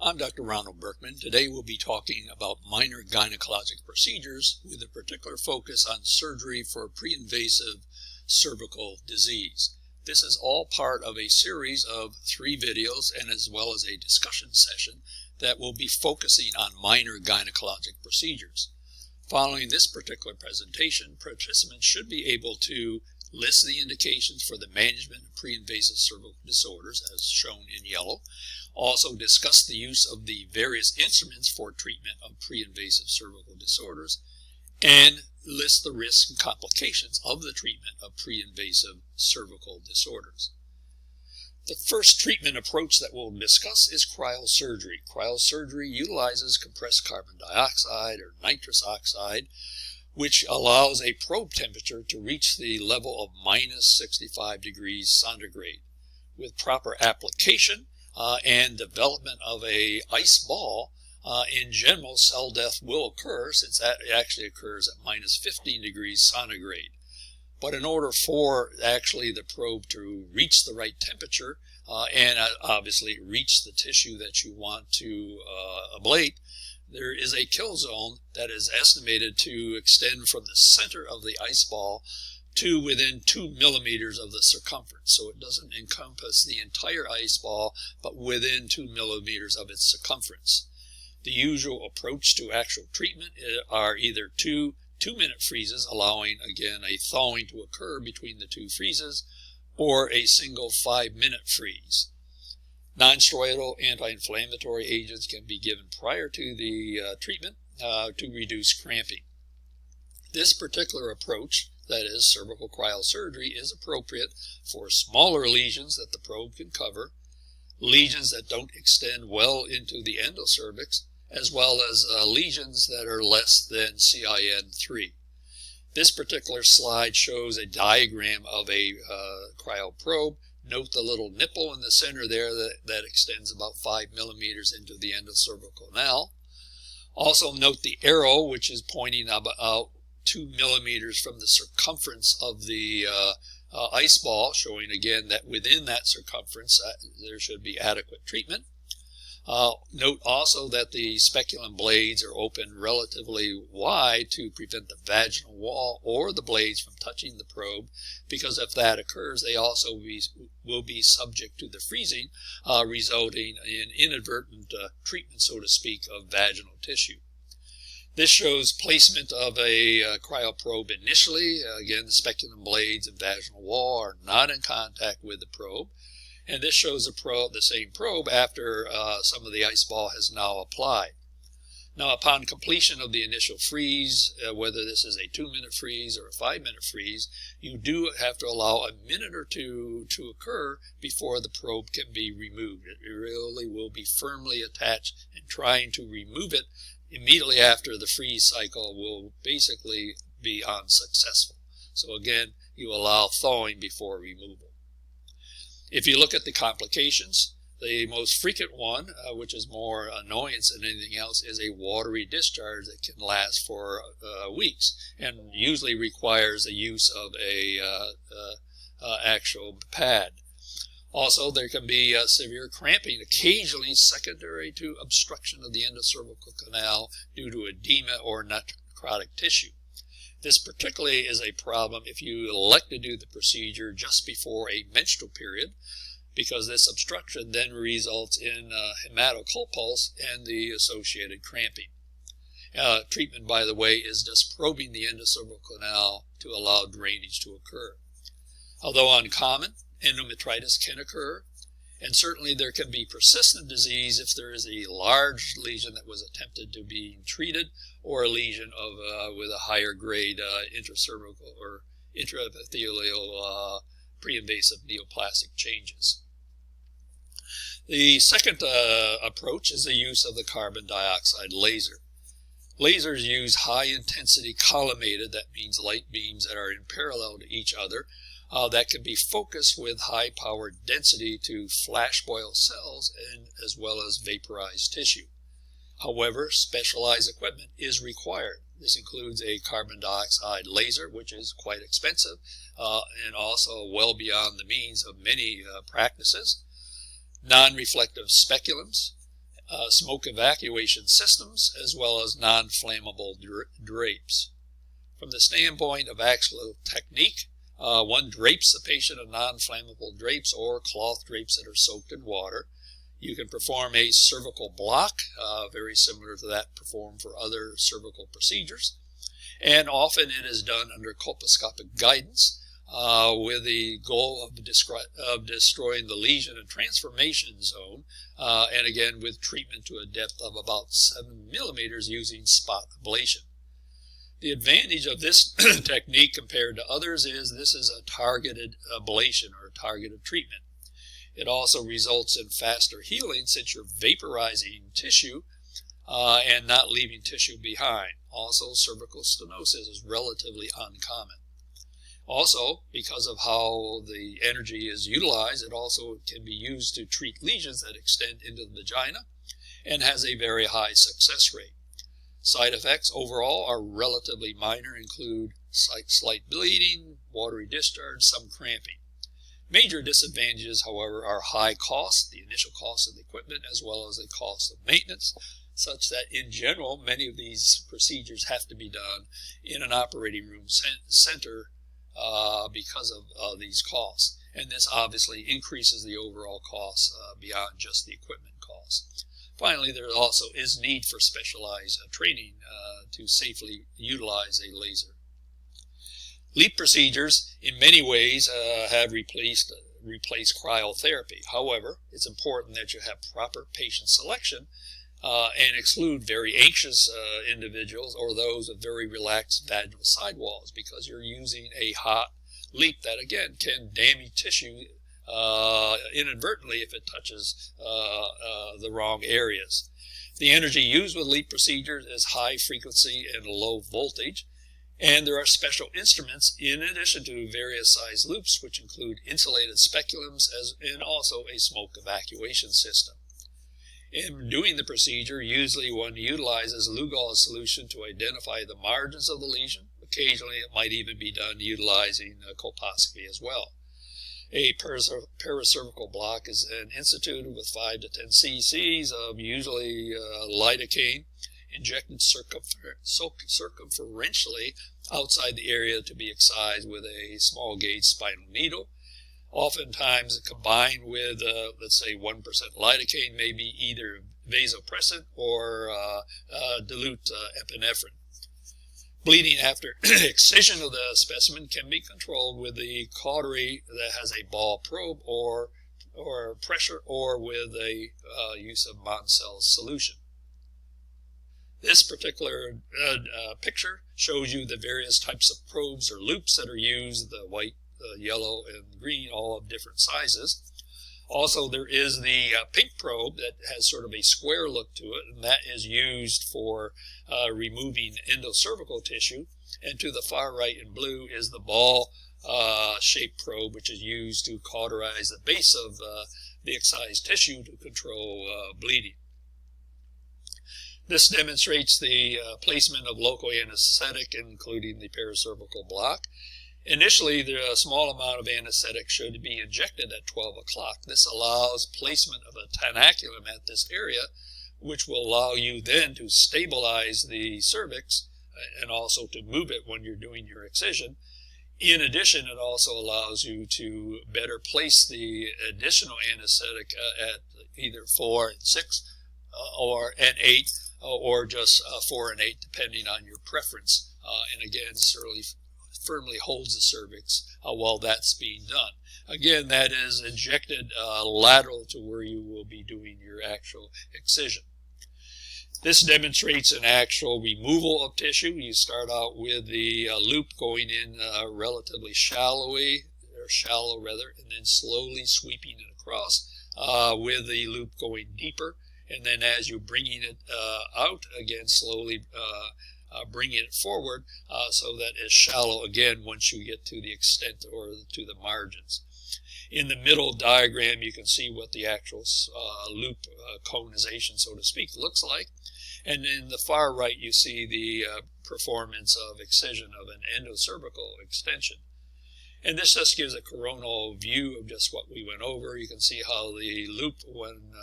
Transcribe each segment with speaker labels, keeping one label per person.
Speaker 1: I'm Dr. Ronald Berkman. Today we'll be talking about minor gynecologic procedures with a particular focus on surgery for pre-invasive cervical disease. This is all part of a series of 3 videos and as well as a discussion session that will be focusing on minor gynecologic procedures. Following this particular presentation, participants should be able to list the indications for the management of pre-invasive cervical disorders as shown in yellow, also discuss the use of the various instruments for treatment of pre-invasive cervical disorders, and list the risks and complications of the treatment of pre-invasive cervical disorders. The first treatment approach that we'll discuss is cryosurgery. Cryosurgery utilizes compressed carbon dioxide or nitrous oxide, which allows a probe temperature to reach the level of minus 65 degrees centigrade. With proper application and development of an ice ball, in general cell death will occur, since that actually occurs at minus 15 degrees centigrade. But in order for actually the probe to reach the right temperature and obviously reach the tissue that you want to ablate, there is a kill zone that is estimated to extend from the center of the ice ball to within 2 millimeters of the circumference. So it doesn't encompass the entire ice ball, but within 2 millimeters of its circumference. The usual approach to actual treatment are either two 2-minute freezes, allowing again a thawing to occur between the 2 freezes, or a single 5-minute freeze. Non-steroidal anti-inflammatory agents can be given prior to the treatment to reduce cramping. This particular approach, that is cervical cryosurgery, is appropriate for smaller lesions that the probe can cover, lesions that don't extend well into the endocervix, as well as lesions that are less than CIN3. This particular slide shows a diagram of a cryo probe. Note the little nipple in the center there that extends about 5 millimeters into the endocervical canal. Also note the arrow, which is pointing about 2 millimeters from the circumference of the ice ball, showing again that within that circumference there should be adequate treatment. Note also that the speculum blades are open relatively wide to prevent the vaginal wall or the blades from touching the probe, because if that occurs, they also will be subject to the freezing, resulting in inadvertent treatment, so to speak, of vaginal tissue. This shows placement of a cryoprobe initially. Again, the speculum blades and vaginal wall are not in contact with the probe. And this shows the same probe after some of the ice ball has now applied. Now, upon completion of the initial freeze, whether this is a 2-minute freeze or a 5-minute freeze, you do have to allow a minute or two to occur before the probe can be removed. It really will be firmly attached, and trying to remove it immediately after the freeze cycle will basically be unsuccessful. So again, you allow thawing before removal. If you look at the complications, the most frequent one, which is more annoyance than anything else, is a watery discharge that can last for weeks and usually requires the use of a actual pad. Also, there can be severe cramping, occasionally secondary to obstruction of the endocervical canal due to edema or necrotic tissue. This particularly is a problem if you elect to do the procedure just before a menstrual period, because this obstruction then results in hematoculpus and the associated cramping. Treatment, by the way, is just probing the endocervical canal to allow drainage to occur. Although uncommon, endometritis can occur, and certainly there can be persistent disease if there is a large lesion that was attempted to be treated, or a lesion with a higher grade intracervical or intraepithelial pre-invasive neoplastic changes. The second approach is the use of the carbon dioxide laser. Lasers use high-intensity collimated, that means light beams that are in parallel to each other, that can be focused with high-power density to flash boil cells and as well as vaporize tissue. However, specialized equipment is required. This includes a carbon dioxide laser, which is quite expensive and also well beyond the means of many practices, non-reflective speculums, smoke evacuation systems, as well as non-flammable drapes. From the standpoint of actual technique, one drapes the patient in non-flammable drapes or cloth drapes that are soaked in water. You can perform a cervical block, very similar to that performed for other cervical procedures. And often it is done under colposcopic guidance with the goal of destroying the lesion and transformation zone, and again with treatment to a depth of about 7 millimeters using spot ablation. The advantage of this technique compared to others is this is a targeted ablation or targeted treatment. It also results in faster healing since you're vaporizing tissue and not leaving tissue behind. Also, cervical stenosis is relatively uncommon. Also, because of how the energy is utilized, it also can be used to treat lesions that extend into the vagina and has a very high success rate. Side effects overall are relatively minor, include slight bleeding, watery discharge, some cramping. Major disadvantages, however, are high cost, the initial cost of the equipment, as well as the cost of maintenance, such that in general, many of these procedures have to be done in an operating room center because of these costs. And this obviously increases the overall costs beyond just the equipment costs. Finally, there also is need for specialized training to safely utilize a laser. LEAP procedures in many ways have replaced cryotherapy. However, it's important that you have proper patient selection and exclude very anxious individuals or those with very relaxed vaginal sidewalls, because you're using a hot LEAP that again can damage tissue inadvertently if it touches the wrong areas. The energy used with LEAP procedures is high frequency and low voltage, and there are special instruments in addition to various size loops, which include insulated speculums and also a smoke evacuation system. In doing the procedure, usually one utilizes Lugol's solution to identify the margins of the lesion. Occasionally it might even be done utilizing colposcopy as well. A paracervical block is then instituted with 5 to 10 cc's of usually lidocaine, injected circumferentially outside the area to be excised with a small gauge spinal needle. Oftentimes combined with, let's say, 1% lidocaine, may be either vasopressin or dilute epinephrine. Bleeding after excision of the specimen can be controlled with the cautery that has a ball probe or pressure, or with a use of Moncell's solution. This particular picture shows you the various types of probes or loops that are used, the white, yellow, and green, all of different sizes. Also, there is the pink probe that has sort of a square look to it, and that is used for removing endocervical tissue. And to the far right in blue is the ball-shaped probe, which is used to cauterize the base of the excised tissue to control bleeding. This demonstrates the placement of local anesthetic, including the paracervical block. Initially, a small amount of anesthetic should be injected at 12 o'clock. This allows placement of a tenaculum at this area, which will allow you then to stabilize the cervix and also to move it when you're doing your excision. In addition, it also allows you to better place the additional anesthetic at either 4 and 6 and 8, or just 4 and 8, depending on your preference. And again, firmly holds the cervix while that's being done. Again, that is injected lateral to where you will be doing your actual excision. This demonstrates an actual removal of tissue. You start out with the loop going in relatively shallow, and then slowly sweeping it across with the loop going deeper. And then as you're bringing it out, again, slowly bringing it forward so that it's shallow again once you get to the extent or to the margins. In the middle diagram, you can see what the actual loop conization, so to speak, looks like. And in the far right, you see the performance of excision of an endocervical extension. And this just gives a coronal view of just what we went over. You can see how the loop, when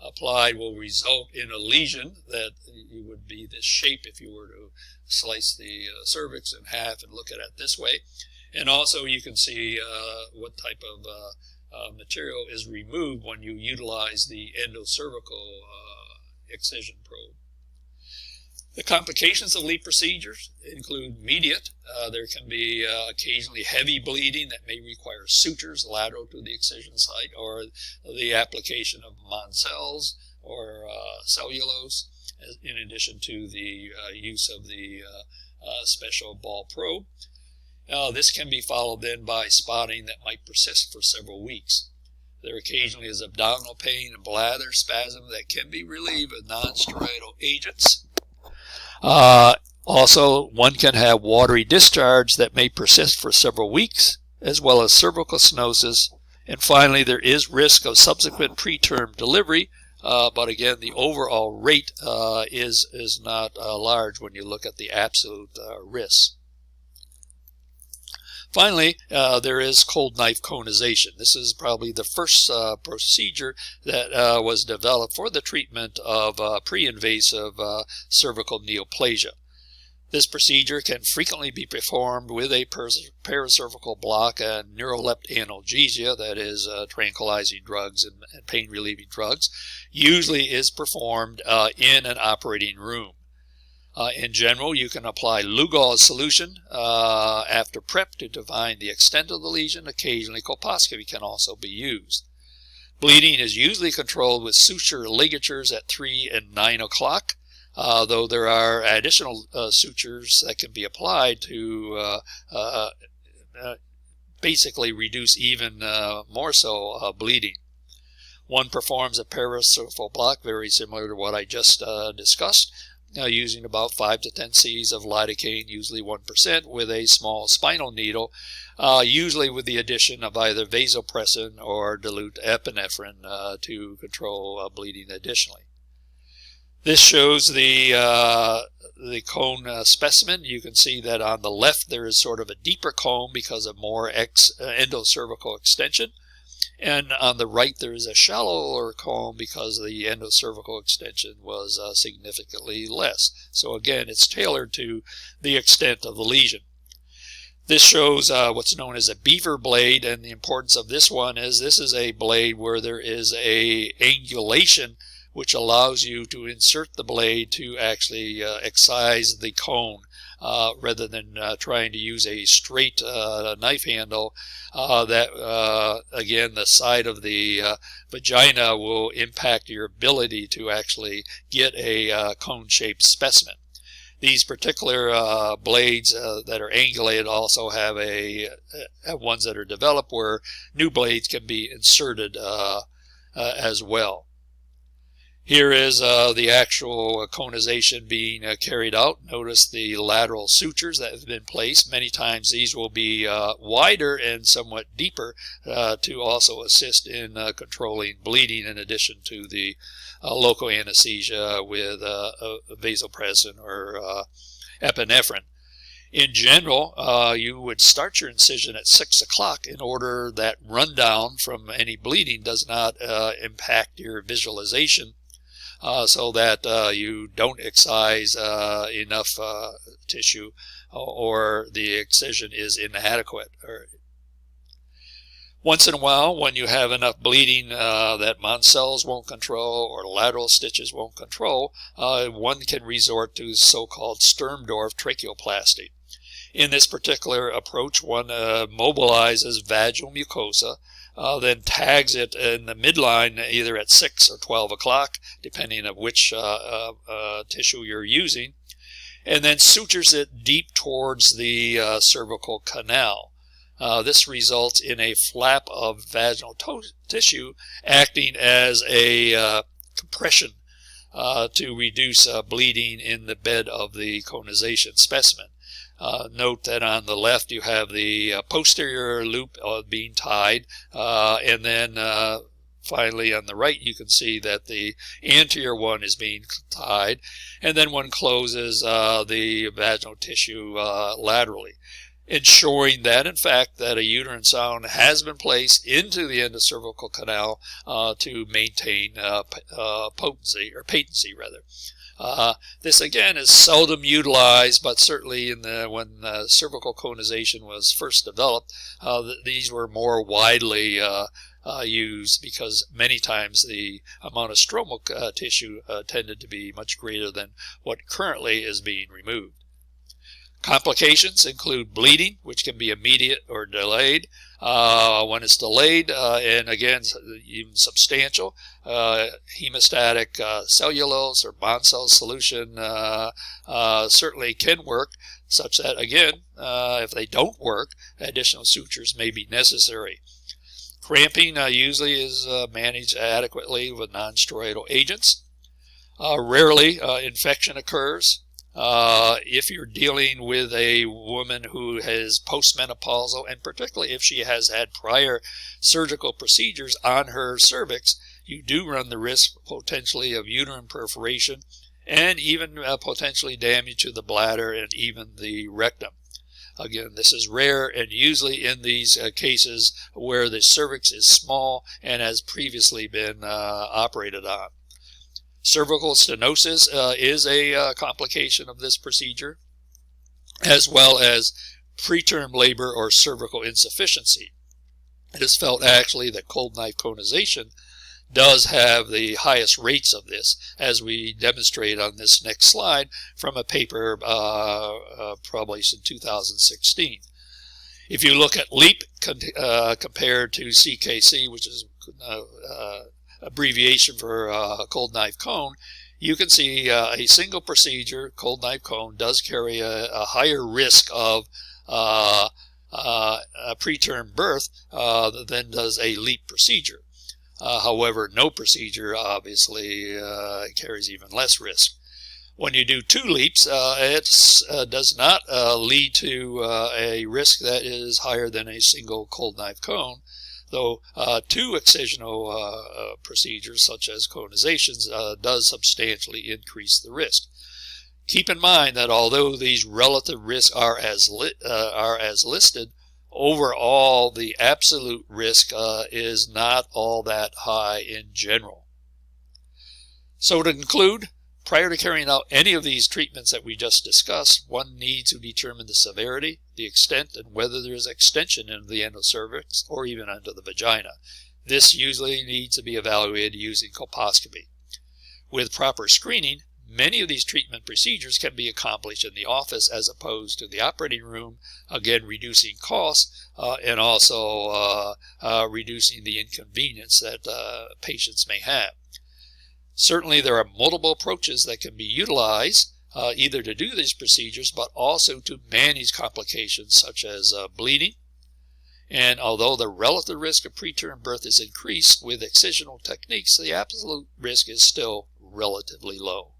Speaker 1: applied will result in a lesion that you would be this shape if you were to slice the cervix in half and look at it this way. And also you can see what type of material is removed when you utilize the endocervical excision probe. The complications of LEEP procedures include immediate. There can be occasionally heavy bleeding that may require sutures lateral to the excision site, or the application of Moncell's or cellulose, in addition to the use of the special ball probe. This can be followed then by spotting that might persist for several weeks. There occasionally is abdominal pain and bladder spasm that can be relieved with non-steroidal agents. Also, one can have watery discharge that may persist for several weeks, as well as cervical stenosis. And finally, there is risk of subsequent preterm delivery, but again, the overall rate is not large when you look at the absolute risks. Finally, there is cold knife conization. This is probably the first procedure that was developed for the treatment of pre-invasive cervical neoplasia. This procedure can frequently be performed with a paracervical block and neuroleptic analgesia, that is tranquilizing drugs and pain-relieving drugs, usually is performed in an operating room. In general, you can apply Lugol's solution after prep to define the extent of the lesion. Occasionally, colposcopy can also be used. Bleeding is usually controlled with suture ligatures at 3 and 9 o'clock, though there are additional sutures that can be applied to basically reduce even more so bleeding. One performs a paracervical block very similar to what I just discussed, using about 5 to 10 Cs of lidocaine, usually 1%, with a small spinal needle, usually with the addition of either vasopressin or dilute epinephrine to control bleeding additionally. This shows the cone specimen. You can see that on the left there is sort of a deeper cone because of more endocervical extension. And on the right there is a shallower cone because the endocervical extension was significantly less. So again, it's tailored to the extent of the lesion. This shows what's known as a beaver blade, and the importance of this one is this is a blade where there is a angulation which allows you to insert the blade to actually excise the cone rather than trying to use a straight knife handle that again, the side of the vagina will impact your ability to actually get a cone-shaped specimen. These particular blades that are angulated also have ones that are developed where new blades can be inserted as well. Here is the actual conization being carried out. Notice the lateral sutures that have been placed. Many times these will be wider and somewhat deeper to also assist in controlling bleeding, in addition to the local anesthesia with vasopressin or epinephrine. In general, you would start your incision at 6 o'clock in order that rundown from any bleeding does not impact your visualization, so that you don't excise enough tissue or the excision is inadequate. Once in a while, when you have enough bleeding that Moncell's won't control or lateral stitches won't control, one can resort to so-called Sturmdorf tracheoplasty. In this particular approach, one mobilizes vaginal mucosa, then tags it in the midline either at 6 or 12 o'clock, depending on which tissue you're using, and then sutures it deep towards the cervical canal. This results in a flap of vaginal tissue acting as a compression to reduce bleeding in the bed of the conization specimen. Note that on the left you have the posterior loop being tied, and then finally on the right you can see that the anterior one is being tied, and then one closes the vaginal tissue laterally. ensuring that, in fact, that a uterine sound has been placed into the endocervical canal to maintain patency. This again is seldom utilized, but certainly when cervical conization was first developed, these were more widely used because many times the amount of stromal tissue tended to be much greater than what currently is being removed. Complications include bleeding, which can be immediate or delayed. When it's delayed, and again, even substantial, hemostatic cellulose or bond cell solution certainly can work, such that, again, if they don't work, additional sutures may be necessary. Cramping usually is managed adequately with non-steroidal agents. Rarely, infection occurs. If you're dealing with a woman who is postmenopausal, and particularly if she has had prior surgical procedures on her cervix, you do run the risk potentially of uterine perforation and even potentially damage to the bladder and even the rectum. Again, this is rare and usually in these cases where the cervix is small and has previously been operated on. Cervical stenosis is a complication of this procedure, as well as preterm labor or cervical insufficiency. It is felt actually that cold knife conization does have the highest rates of this, as we demonstrate on this next slide from a paper published in 2016. If you look at LEAP compared to CKC, which is abbreviation for cold knife cone, you can see a single procedure, cold knife cone, does carry a higher risk of a preterm birth than does a LEAP procedure. However, no procedure obviously carries even less risk. When you do 2 LEAPs, it does not lead to a risk that is higher than a single cold knife cone, though 2 excisional procedures, such as conizations, does substantially increase the risk. Keep in mind that although these relative risks are as listed, overall the absolute risk is not all that high in general. So to conclude, prior to carrying out any of these treatments that we just discussed, one needs to determine the severity, the extent, and whether there is extension into the endocervix or even into the vagina. This usually needs to be evaluated using colposcopy. With proper screening, many of these treatment procedures can be accomplished in the office as opposed to the operating room, again reducing costs and also reducing the inconvenience that patients may have. Certainly there are multiple approaches that can be utilized either to do these procedures but also to manage complications such as bleeding. And although the relative risk of preterm birth is increased with excisional techniques, the absolute risk is still relatively low.